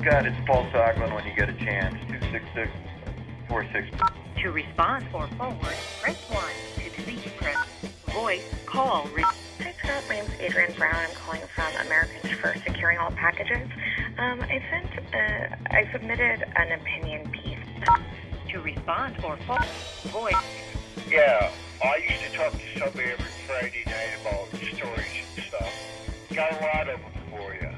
Scott, it's Paul Soglin when you get a chance. 266-46. To respond or forward, press 1. To delete, press voice, call. Hi, Scott. My name's Adrienne Brown. I'm calling from Americans for Securing All Packages. I submitted an opinion piece. To respond or forward, voice. Yeah, I used to talk to somebody every Friday night about stories and stuff. Got a lot of them for you.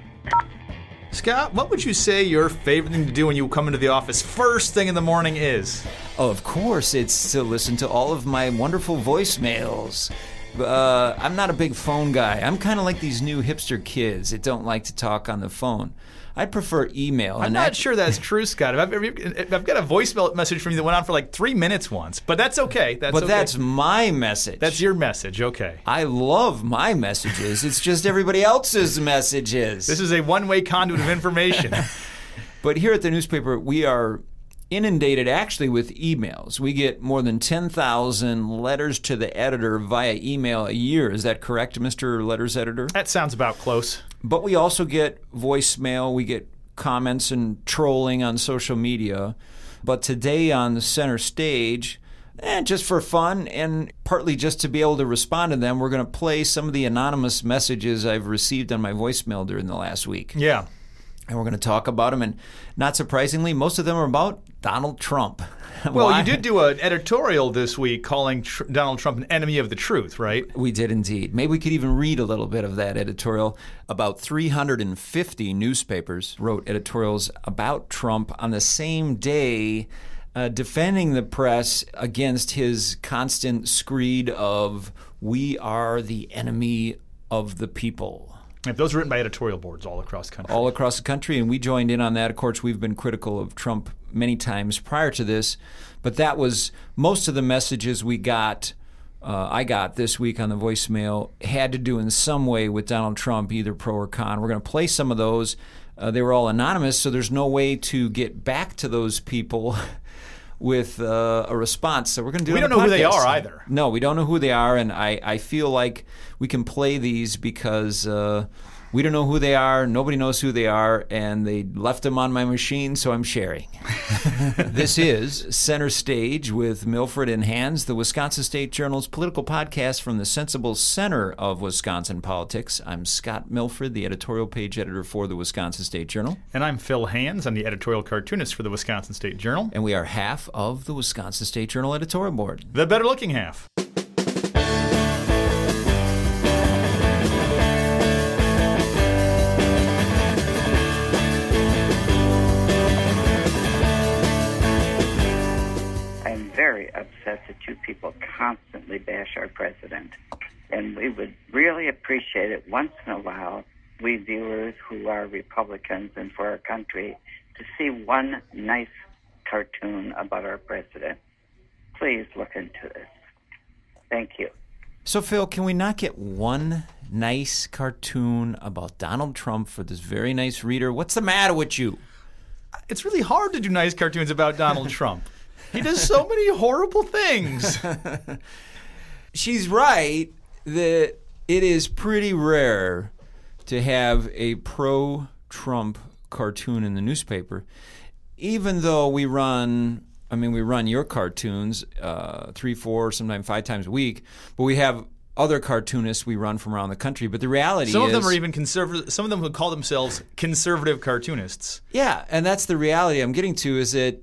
Scott, what would you say your favorite thing to do when you come into the office first thing in the morning is? Oh, of course, it's to listen to all of my wonderful voicemails. I'm not a big phone guy. I'm kind of like these new hipster kids that don't like to talk on the phone. I prefer email. I'm not sure that's true, Scott. I've got a voicemail message from you that went on for like 3 minutes once, but that's okay. That's my message. That's your message, okay. I love my messages. It's just everybody else's messages. This is a one-way conduit of information. But here at the newspaper, we are inundated actually with emails. We get more than 10,000 letters to the editor via email a year. Is that correct, Mr. Letters Editor? That sounds about close. But we also get voicemail, we get comments and trolling on social media. But today on the center stage, just for fun and partly just to be able to respond to them, we're going to play some of the anonymous messages I've received on my voicemail during the last week. Yeah. And we're going to talk about them, and not surprisingly, most of them are about Donald Trump. Well, you did do an editorial this week calling Donald Trump an enemy of the truth, right? We did indeed. Maybe we could even read a little bit of that editorial. About 350 newspapers wrote editorials about Trump on the same day, defending the press against his constant screed of, "We are the enemy of the people." If those are written by editorial boards all across the country. All across the country, and we joined in on that. Of course, we've been critical of Trump many times prior to this, but that was most of the messages we got, I got this week on the voicemail, had to do in some way with Donald Trump, either pro or con. We're going to play some of those. They were all anonymous, so there's no way to get back to those people with a response. So we're going to do it on the podcast. We don't know who they are either. No, we don't know who they are, and I feel like we can play these because we don't know who they are, nobody knows who they are, and they left them on my machine, so I'm sharing. This is Center Stage with Milfred and Hands, the Wisconsin State Journal's political podcast from the sensible center of Wisconsin politics. I'm Scott Milfred, the editorial page editor for the Wisconsin State Journal. And I'm Phil Hands. I'm the editorial cartoonist for the Wisconsin State Journal. And we are half of the Wisconsin State Journal editorial board. The better-looking half. Very upset that you people constantly bash our president. And we would really appreciate it once in a while, we viewers who are Republicans and for our country, to see one nice cartoon about our president. Please look into this. Thank you. So, Phil, can we not get one nice cartoon about Donald Trump for this very nice reader? What's the matter with you? It's really hard to do nice cartoons about Donald Trump. He does so many horrible things. She's right that it is pretty rare to have a pro-Trump cartoon in the newspaper, even though we run your cartoons 3, 4, sometimes 5 times a week, but we have other cartoonists we run from around the country. But the reality is, some of them are even conservative. Some of them would call themselves conservative cartoonists. Yeah, and that's the reality I'm getting to, is that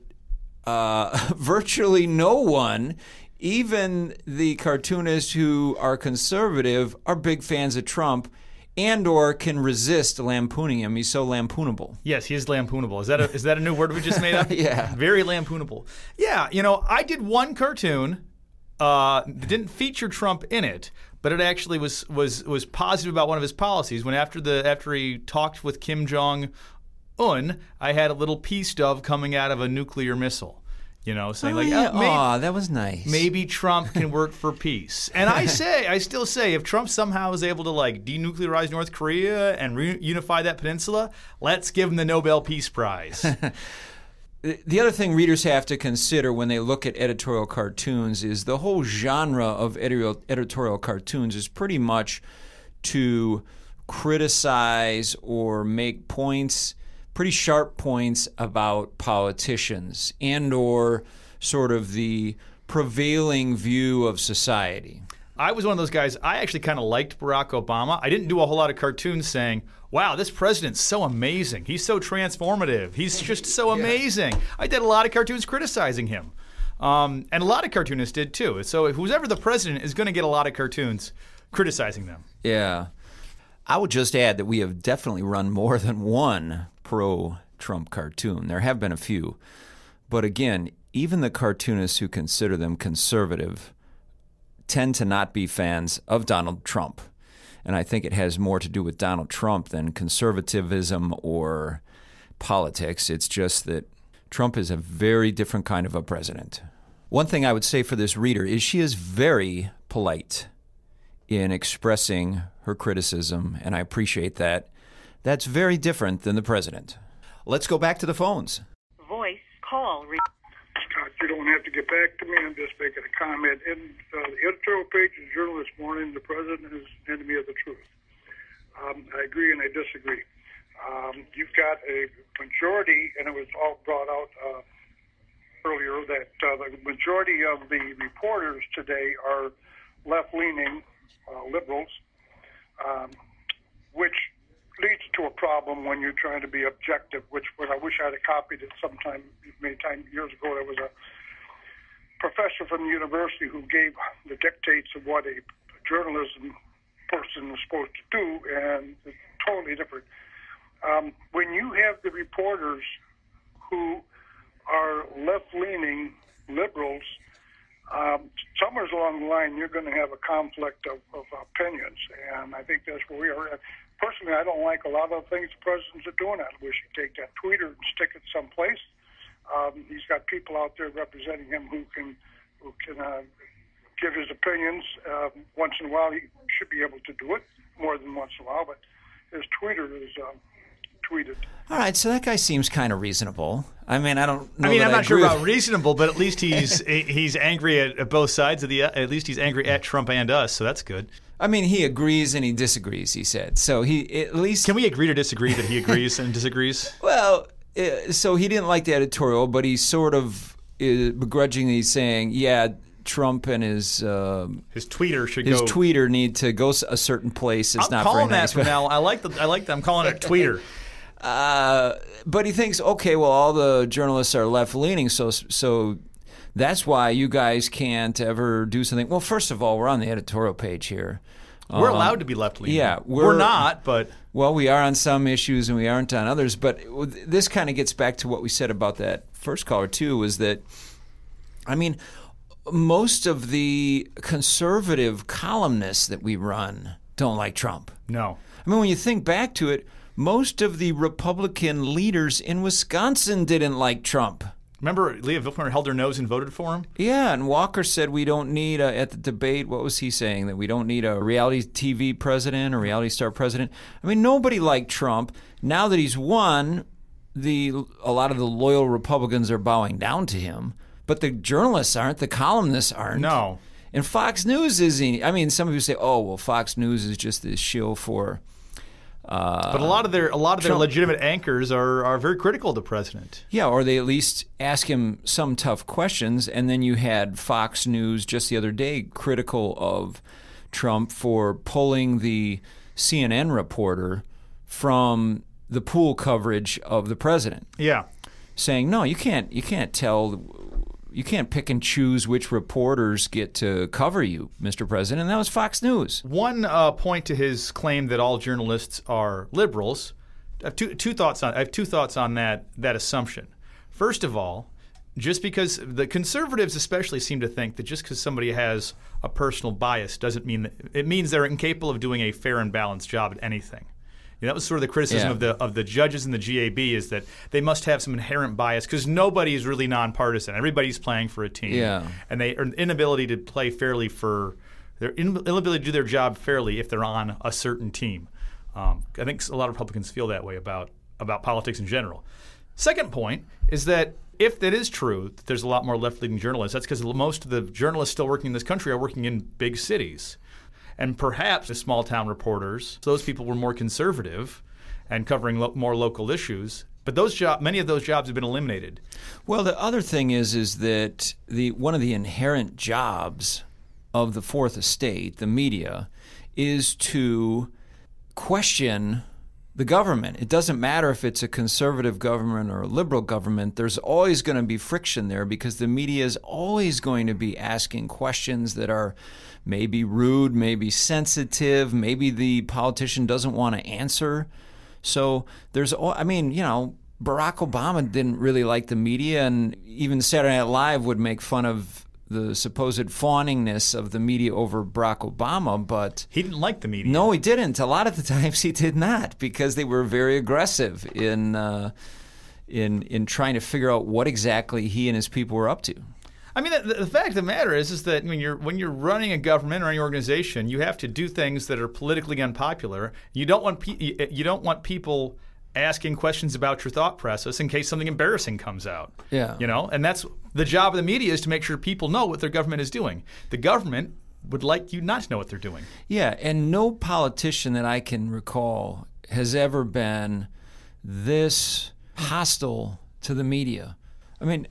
virtually no one, even the cartoonists who are conservative, are big fans of Trump and or can resist lampooning him. He's so lampoonable. Yes, he is lampoonable. Is that a new word we just made up? Yeah. Very lampoonable. Yeah, I did one cartoon that didn't feature Trump in it, but it actually was positive about one of his policies. When after he talked with Kim Jong-un, I had a little pea stub coming out of a nuclear missile. Saying that was nice. Maybe Trump can work for peace. And I still say, if Trump somehow is able to denuclearize North Korea and reunify that peninsula, let's give him the Nobel Peace Prize. The other thing readers have to consider when they look at editorial cartoons is the whole genre of editorial cartoons is pretty much to criticize or make points pretty sharp points about politicians and or sort of the prevailing view of society. I was one of those guys. I actually kind of liked Barack Obama. I didn't do a whole lot of cartoons saying, wow, this president's so amazing. He's so transformative. He's just so amazing. I did a lot of cartoons criticizing him. And a lot of cartoonists did too. So whoever the president is going to get a lot of cartoons criticizing them. Yeah. I would just add that we have definitely run more than one pro-Trump cartoon. There have been a few. But again, even the cartoonists who consider them conservative tend to not be fans of Donald Trump. And I think it has more to do with Donald Trump than conservatism or politics. It's just that Trump is a very different kind of a president. One thing I would say for this reader is she is very polite in expressing her criticism, and I appreciate that. That's very different than the president. Let's go back to the phones. Voice call. You don't have to get back to me. I'm just making a comment. In the editorial page of the Journal this morning, the president is an enemy of the truth. I agree and I disagree. You've got a majority, and it was all brought out earlier, that the majority of the reporters today are left-leaning liberals, which leads to a problem when you're trying to be objective, which I wish I had copied it sometime, years ago. There was a professor from the university who gave the dictates of what a journalism person was supposed to do, and it's totally different. When you have the reporters who are left-leaning liberals, somewhere along the line you're going to have a conflict of opinions, and I think that's where we are. Personally, I don't like a lot of the things the presidents are doing. I wish he'd take that tweeter and stick it someplace. He's got people out there representing him who can give his opinions. Once in a while, he should be able to do it more than once in a while, but his tweeter is tweeted. All right, so that guy seems kind of reasonable. I mean, I don't know. I'm not sure about reasonable, but at least he's angry at both sides of the. At least he's angry at Trump and us, so that's good. I mean, he agrees and he disagrees, he said. So he at least... Can we agree to disagree that he agrees and disagrees? Well, so he didn't like the editorial, but he sort of begrudgingly saying, yeah, Trump and his tweeter should his tweeter need to go a certain place. It's not very nice. I'm calling that now. I like that. I'm calling it tweeter. But he thinks, okay, well, all the journalists are left-leaning, so that's why you guys can't ever do something. Well, first of all, we're on the editorial page here. We're allowed to be left-leaning. Yeah. We're not, but... Well, we are on some issues and we aren't on others. But this kind of gets back to what we said about that first caller, too, was that, I mean, most of the conservative columnists that we run don't like Trump. No. I mean, when you think back to it, most of the Republican leaders in Wisconsin didn't like Trump. Remember, Leah Vilfner held her nose and voted for him? Yeah, and Walker said we don't need, at the debate, what was he saying? That we don't need a reality TV president or reality star president. I mean, nobody liked Trump. Now that he's won, a lot of the loyal Republicans are bowing down to him. But the journalists aren't, the columnists aren't. No. And Fox News isn't. I mean, some people say, oh, well, Fox News is just this shill for... but a lot of their legitimate anchors are very critical of the president. Yeah, or they at least ask him some tough questions. And then you had Fox News just the other day critical of Trump for pulling the CNN reporter from the pool coverage of the president. Yeah, saying no, you can't tell. You can't pick and choose which reporters get to cover you, Mr. President. And that was Fox News. One point to his claim that all journalists are liberals. I have two thoughts on that assumption. First of all, just because the conservatives especially seem to think that just because somebody has a personal bias doesn't mean that it means they're incapable of doing a fair and balanced job at anything. You know, that was sort of the criticism of the judges in the GAB, is that they must have some inherent bias because nobody is really nonpartisan. Everybody's playing for a team. Yeah. And their inability to play fairly their inability to do their job fairly if they're on a certain team. I think a lot of Republicans feel that way about politics in general. Second point is that if that is true, that there's a lot more left-leaning journalists, that's because most of the journalists still working in this country are working in big cities. And perhaps the small-town reporters, those people were more conservative and covering more local issues, But many of those jobs have been eliminated. Well, the other thing is that one of the inherent jobs of the Fourth Estate, the media, is to question the government. It doesn't matter if it's a conservative government or a liberal government. There's always going to be friction there because the media is always going to be asking questions that are maybe rude, maybe sensitive, maybe the politician doesn't want to answer. So Barack Obama didn't really like the media, and even Saturday Night Live would make fun of the supposed fawningness of the media over Barack Obama, but he didn't like the media. No, he didn't. A lot of the times he did not, because they were very aggressive in trying to figure out what exactly he and his people were up to. I mean, the fact of the matter is that when you're running a government or any organization, you have to do things that are politically unpopular. You don't want people asking questions about your thought process in case something embarrassing comes out. Yeah. And that's the job of the media, is to make sure people know what their government is doing. The government would like you not to know what they're doing. Yeah, and no politician that I can recall has ever been this hostile to the media. I mean,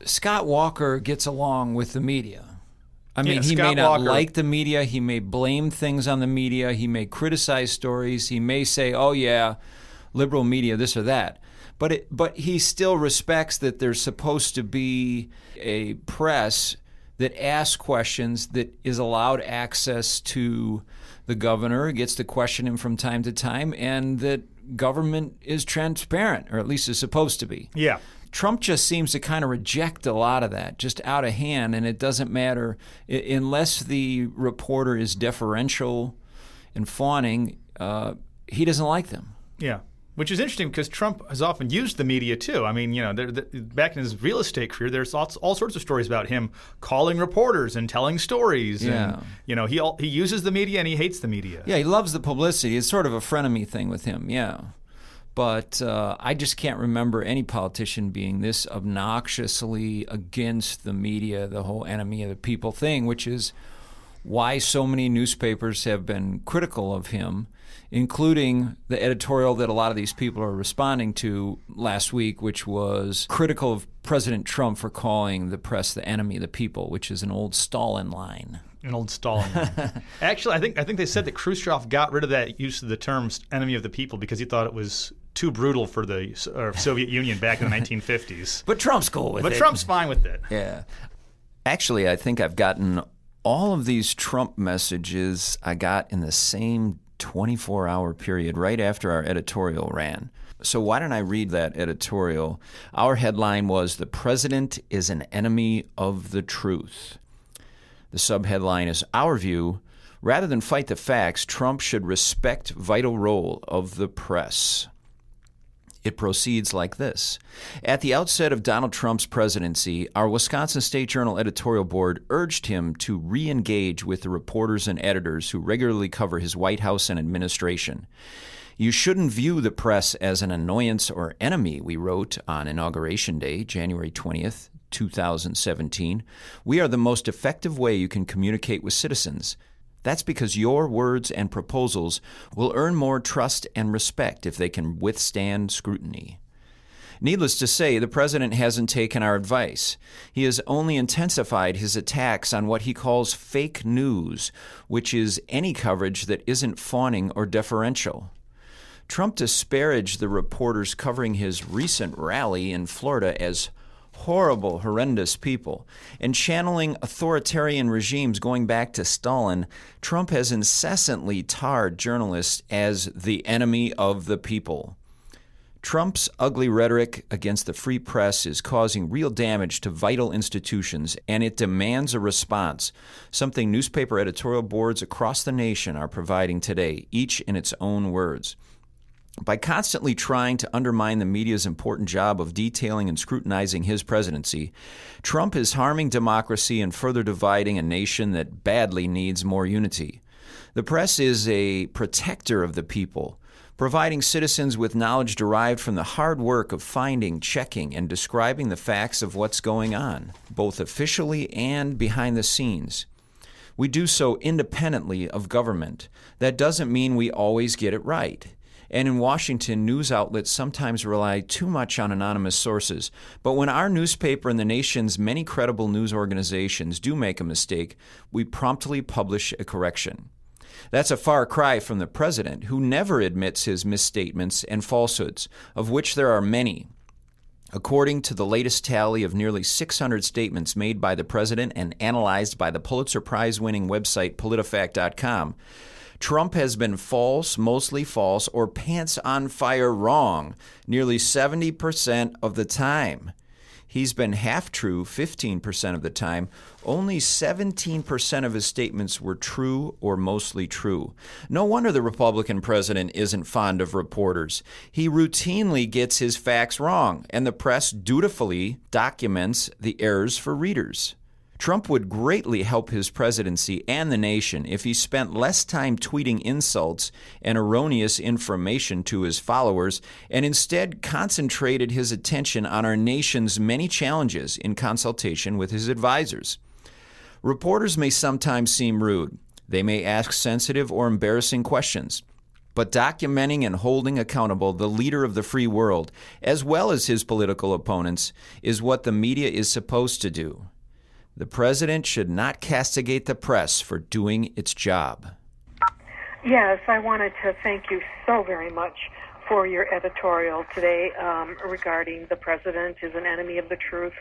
Scott Walker gets along with the media. I mean, he may not like the media. He may blame things on the media. He may criticize stories. He may say, oh, yeah, liberal media, this or that. But he still respects that there's supposed to be a press that asks questions, that is allowed access to the governor, gets to question him from time to time, and that government is transparent, or at least is supposed to be. Yeah. Trump just seems to kind of reject a lot of that, just out of hand, and it doesn't matter unless the reporter is deferential and fawning. He doesn't like them. Yeah, which is interesting because Trump has often used the media too. I mean, back in his real estate career, there's all sorts of stories about him calling reporters and telling stories. Yeah. And he uses the media and he hates the media. Yeah, he loves the publicity. It's sort of a frenemy thing with him. Yeah. But I just can't remember any politician being this obnoxiously against the media, the whole enemy of the people thing, which is why so many newspapers have been critical of him, including the editorial that a lot of these people are responding to last week, which was critical of President Trump for calling the press the enemy of the people, which is an old Stalin line. An old Stalin line. Actually, I think they said that Khrushchev got rid of that use of the term enemy of the people because he thought it was too brutal for the Soviet Union back in the 1950s. But Trump's cool with it. But Trump's fine with it. Yeah. Actually, I think I've gotten all of these Trump messages I got in the same 24-hour period right after our editorial ran. So why don't I read that editorial? Our headline was, "The President is an Enemy of the Truth." The subheadline is, "Our view, rather than fight the facts, Trump should respect vital role of the press." It proceeds like this. At the outset of Donald Trump's presidency, our Wisconsin State Journal editorial board urged him to re-engage with the reporters and editors who regularly cover his White House and administration. "You shouldn't view the press as an annoyance or enemy," we wrote on Inauguration Day, January 20th, 2017. "We are the most effective way you can communicate with citizens. That's because your words and proposals will earn more trust and respect if they can withstand scrutiny." Needless to say, the president hasn't taken our advice. He has only intensified his attacks on what he calls fake news, which is any coverage that isn't fawning or deferential. Trump disparaged the reporters covering his recent rally in Florida as horrible, horrendous people. And channeling authoritarian regimes going back to Stalin, Trump has incessantly tarred journalists as the enemy of the people. Trump's ugly rhetoric against the free press is causing real damage to vital institutions, and it demands a response, something newspaper editorial boards across the nation are providing today, each in its own words. By constantly trying to undermine the media's important job of detailing and scrutinizing his presidency, Trump is harming democracy and further dividing a nation that badly needs more unity. The press is a protector of the people, providing citizens with knowledge derived from the hard work of finding, checking, and describing the facts of what's going on, both officially and behind the scenes. We do so independently of government. That doesn't mean we always get it right. And in Washington, news outlets sometimes rely too much on anonymous sources. But when our newspaper and the nation's many credible news organizations do make a mistake, we promptly publish a correction. That's a far cry from the president, who never admits his misstatements and falsehoods, of which there are many. According to the latest tally of nearly 600 statements made by the president and analyzed by the Pulitzer Prize-winning website PolitiFact.com, Trump has been false, mostly false, or pants on fire wrong nearly 70% of the time. He's been half-true 15% of the time. Only 17% of his statements were true or mostly true. No wonder the Republican president isn't fond of reporters. He routinely gets his facts wrong, and the press dutifully documents the errors for readers. Trump would greatly help his presidency and the nation if he spent less time tweeting insults and erroneous information to his followers and instead concentrated his attention on our nation's many challenges in consultation with his advisors. Reporters may sometimes seem rude. They may ask sensitive or embarrassing questions. But documenting and holding accountable the leader of the free world, as well as his political opponents, is what the media is supposed to do. The president should not castigate the press for doing its job. Yes, I wanted to thank you so very much for your editorial today regarding the president is an enemy of the truth.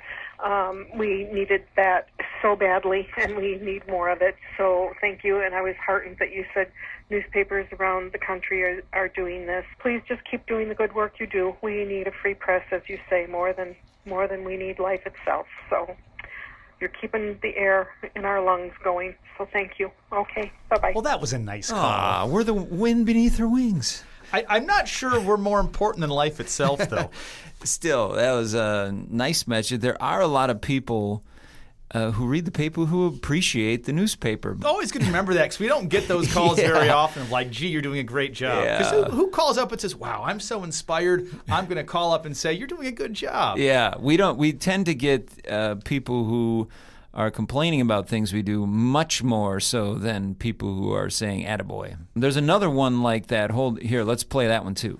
We needed that so badly, and we need more of it. So thank you, and I was heartened that you said newspapers around the country are doing this. Please just keep doing the good work you do. We need a free press, as you say, more than we need life itself. So you're keeping the air in our lungs going, so thank you. Okay, bye-bye. Well, that was a nice call. We're the wind beneath her wings. I'm not sure we're more important than life itself, though. Still, that was a nice message. There are a lot of people who read the paper who appreciate the newspaper. Always good to remember that, because we don't get those calls very often of like, gee, you're doing a great job. Because who calls up and says, wow, I'm so inspired, I'm going to call up and say, you're doing a good job. Yeah, we tend to get people who are complaining about things we do much more so than people who are saying attaboy. There's another one like that. Here, let's play that one too.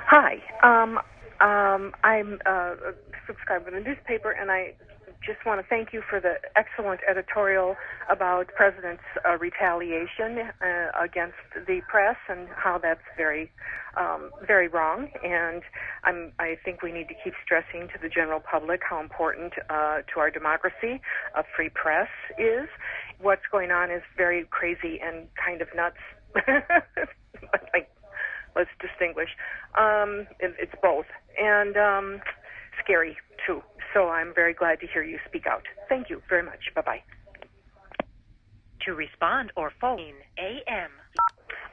Hi, I'm subscribed to the newspaper, and I just want to thank you for the excellent editorial about the president's retaliation against the press and how that's very wrong. And I think we need to keep stressing to the general public how important to our democracy a free press is. What's going on is very crazy and kind of nuts. Let's distinguish. It's both. And scary, too. So I'm very glad to hear you speak out. Thank you very much. Bye-bye. To respond or phone AM.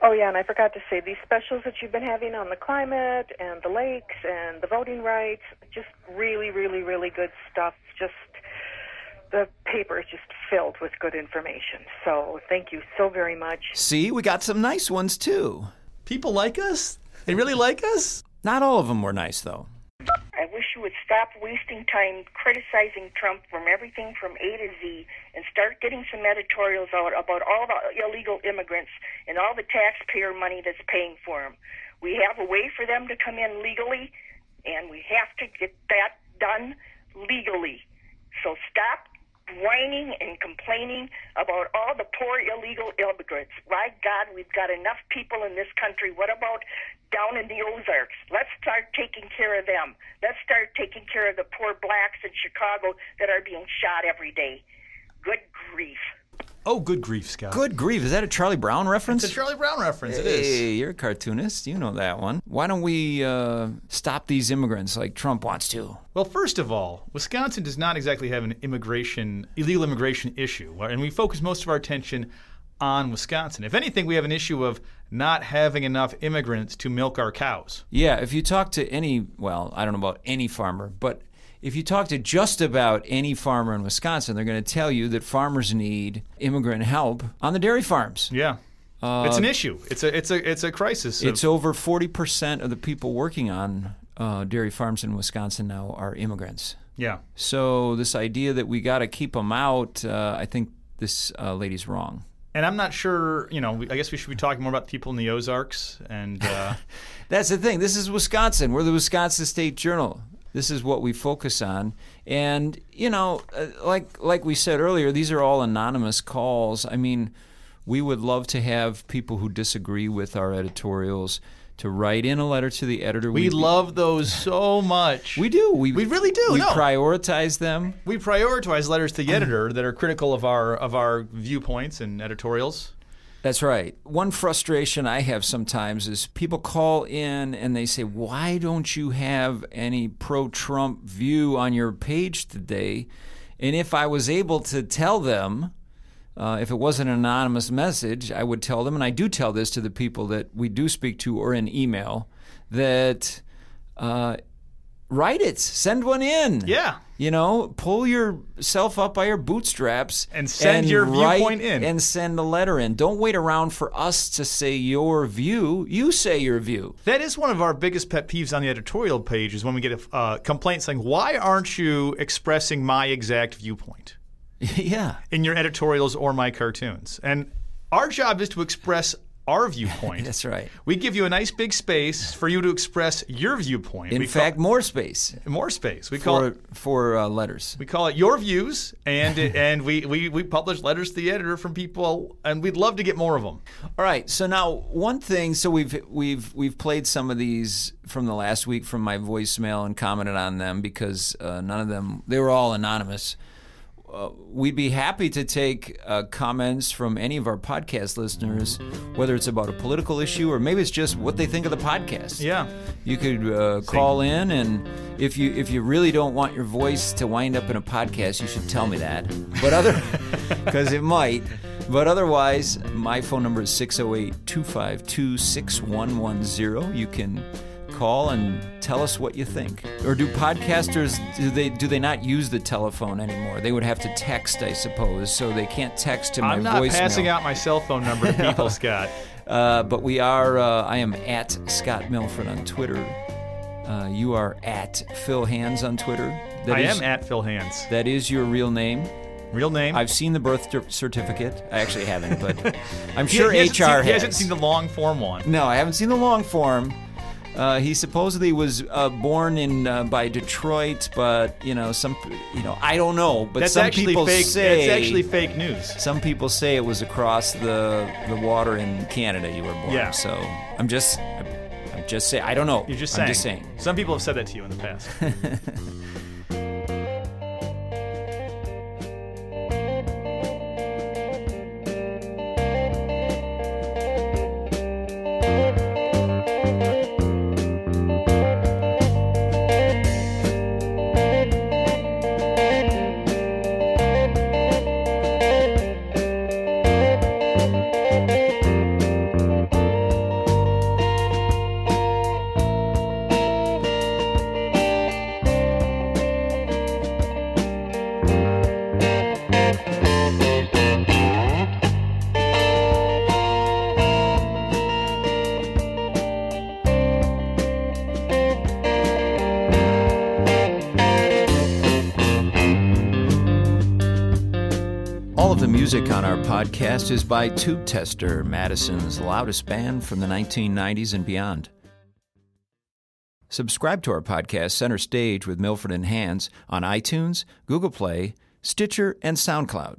Oh, yeah, and I forgot to say, these specials that you've been having on the climate and the lakes and the voting rights, just really, really, really good stuff. Just the paper is just filled with good information. So thank you so very much. See, we got some nice ones, too. People like us? They really like us? Not all of them were nice, though. I wish you would stop wasting time criticizing Trump from everything from A to Z and start getting some editorials out about all the illegal immigrants and all the taxpayer money that's paying for them. We have a way for them to come in legally, and we have to get that done legally. So stop whining and complaining about all the poor illegal immigrants. My God, we've got enough people in this country. What about down in the Ozarks? Let's start taking care of them. Let's start taking care of the poor blacks in Chicago that are being shot every day. Good grief. Oh, good grief, Scott. Good grief. Is that a Charlie Brown reference? It's a Charlie Brown reference. Hey, it is. Hey, you're a cartoonist. You know that one. Why don't we stop these immigrants like Trump wants to? Well, first of all, Wisconsin does not exactly have an illegal immigration issue, and we focus most of our attention on Wisconsin. If anything, we have an issue of not having enough immigrants to milk our cows. Yeah, if you talk to any, well, I don't know about any farmer, but if you talk to just about any farmer in Wisconsin, they're going to tell you that farmers need immigrant help on the dairy farms. Yeah. It's an issue. It's a crisis. It's over 40% of the people working on dairy farms in Wisconsin now are immigrants. Yeah. So this idea that we got to keep them out, I think this lady's wrong. And I'm not sure, I guess we should be talking more about the people in the Ozarks. And that's the thing. This is Wisconsin. We're the Wisconsin State Journal. This is what we focus on. And, like we said earlier, these are all anonymous calls. I mean, we would love to have people who disagree with our editorials to write in a letter to the editor. We love those so much. We do. We really do. We prioritize them. We prioritize letters to the editor that are critical of our viewpoints and editorials. That's right. One frustration I have sometimes is people call in and they say, why don't you have any pro-Trump view on your page today? And if I was able to tell them, if it was an anonymous message, I would tell them, and I do tell this to the people that we do speak to or in email, that write it, send one in. Yeah. Pull yourself up by your bootstraps and send your viewpoint in. And send a letter in. Don't wait around for us to say your view. You say your view. That is one of our biggest pet peeves on the editorial page is when we get a complaint saying, why aren't you expressing my exact viewpoint? Yeah. In your editorials or my cartoons. And our job is to express our viewpoint. That's right. We give you a nice big space for you to express your viewpoint. In fact, more space. More space. We call it for letters. We call it your views, and we publish letters to the editor from people, and we'd love to get more of them. All right. So now one thing. So we've played some of these from the last week from my voicemail and commented on them because none of them, they were all anonymous. We'd be happy to take comments from any of our podcast listeners, whether it's about a political issue or maybe it's just what they think of the podcast. Yeah. You could call in, and if you really don't want your voice to wind up in a podcast, you should tell me that. But because it might. But otherwise, my phone number is 608-252-6110. You can call and tell us what you think. Or do podcasters, do they not use the telephone anymore? They would have to text, I suppose, so they can't text to my voicemail. I'm not passing out my cell phone number to people, Scott. But we are, I am at Scott Milfred on Twitter. You are at Phil Hands on Twitter. I am at Phil Hands. That is your real name. Real name. I've seen the birth certificate. I actually haven't, but I'm sure HR has. He hasn't seen the long form one. No, I haven't seen the long form. He supposedly was born in by Detroit, but I don't know. But that's some people say it's actually fake news. Some people say it was across the water in Canada you were born. Yeah. So I'm just saying. I don't know. You're just saying. I'm just saying. Some people have said that to you in the past. Music on our podcast is by Tube Tester, Madison's loudest band from the 1990s and beyond. Subscribe to our podcast, Center Stage with Milfred and Hands, on iTunes, Google Play, Stitcher, and SoundCloud.